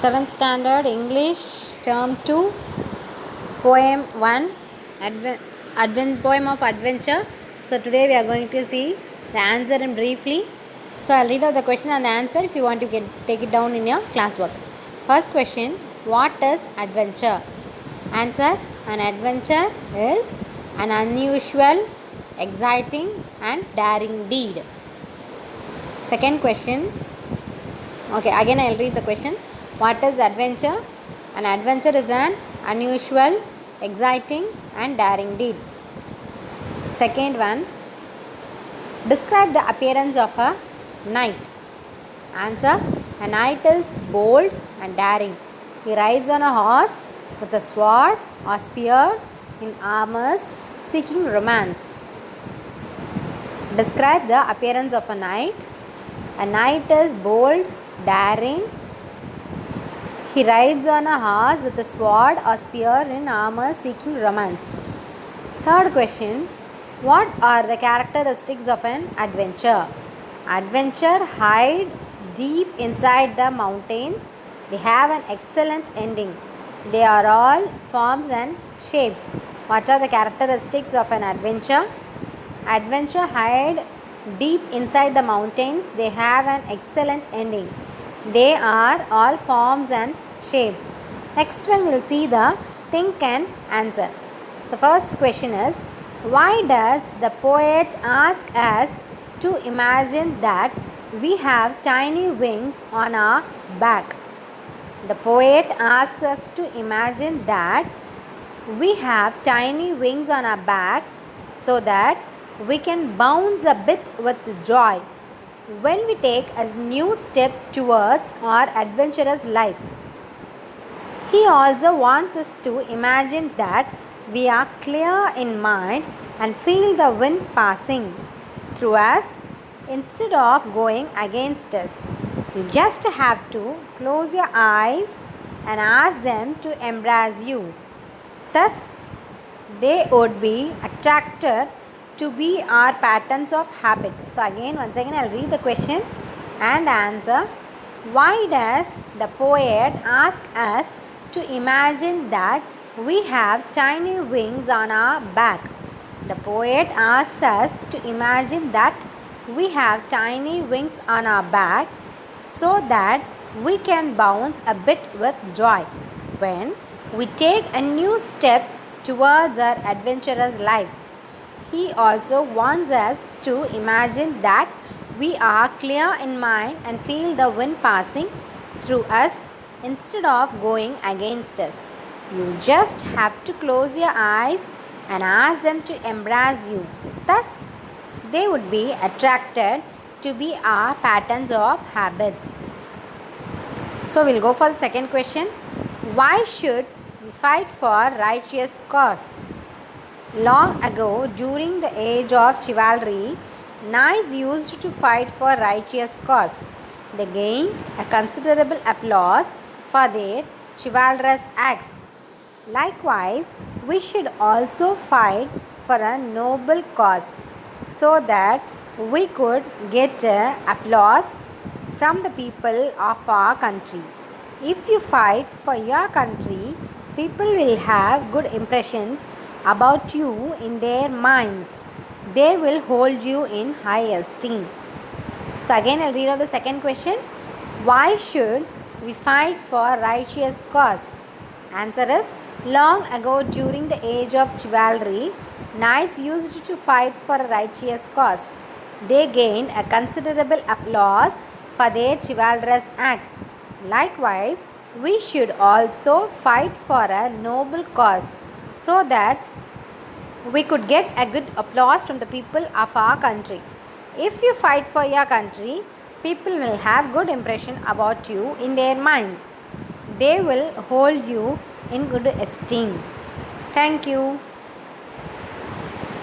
7th Standard English Term 2 Poem 1 Poem of Adventure. So today we are going to see the answer in briefly. So I'll read out the question and the answer if you want to take it down in your classwork. First question, what is adventure? Answer, an adventure is an unusual, exciting and daring deed. Second question, okay, again I'll read the question. What is adventure? An adventure is an unusual, exciting and daring deed. Second one, describe the appearance of a knight. Answer, a knight is bold and daring. He rides on a horse with a sword or spear in armors seeking romance. Describe the appearance of a knight. A knight is bold, daring. He rides on a horse with a sword or spear in armor seeking romance. Third question, what are the characteristics of an adventure? Adventure hide deep inside the mountains. They have an excellent ending. They are all forms and shapes. What are the characteristics of an adventure? Adventure hide deep inside the mountains. They have an excellent ending. They are all forms and shapes. Next one we'll see the think and answer. So first question is, why does the poet ask us to imagine that we have tiny wings on our back? The poet asks us to imagine that we have tiny wings on our back so that we can bounce a bit with joy when we take as new steps towards our adventurous life. He also wants us to imagine that we are clear in mind and feel the wind passing through us instead of going against us. You just have to close your eyes and ask them to embrace you. Thus, they would be attracted to be our patterns of habit. So once again I'll read the question and answer. Why does the poet ask us to imagine that we have tiny wings on our back? The poet asks us to imagine that we have tiny wings on our back so that we can bounce a bit with joy when we take a new steps towards our adventurous life. He also wants us to imagine that we are clear in mind and feel the wind passing through us instead of going against us. You just have to close your eyes and ask them to embrace you. Thus, they would be attracted to be our patterns of habits. So, we'll go for the second question. Why should we fight for righteous cause? Long ago, during the age of chivalry, knights used to fight for righteous cause. They gained a considerable applause for their chivalrous acts. Likewise, we should also fight for a noble cause so that we could get applause from the people of our country. If you fight for your country, people will have good impressions about you in their minds. They will hold you in high esteem. So again I'll read out the second question. Why should we fight for righteous cause? Answer is, long ago during the age of chivalry, knights used to fight for a righteous cause. They gained a considerable applause for their chivalrous acts. Likewise, we should also fight for a noble cause so that we could get a good applause from the people of our country. If you fight for your country, people will have good impression about you in their minds. They will hold you in good esteem. Thank you.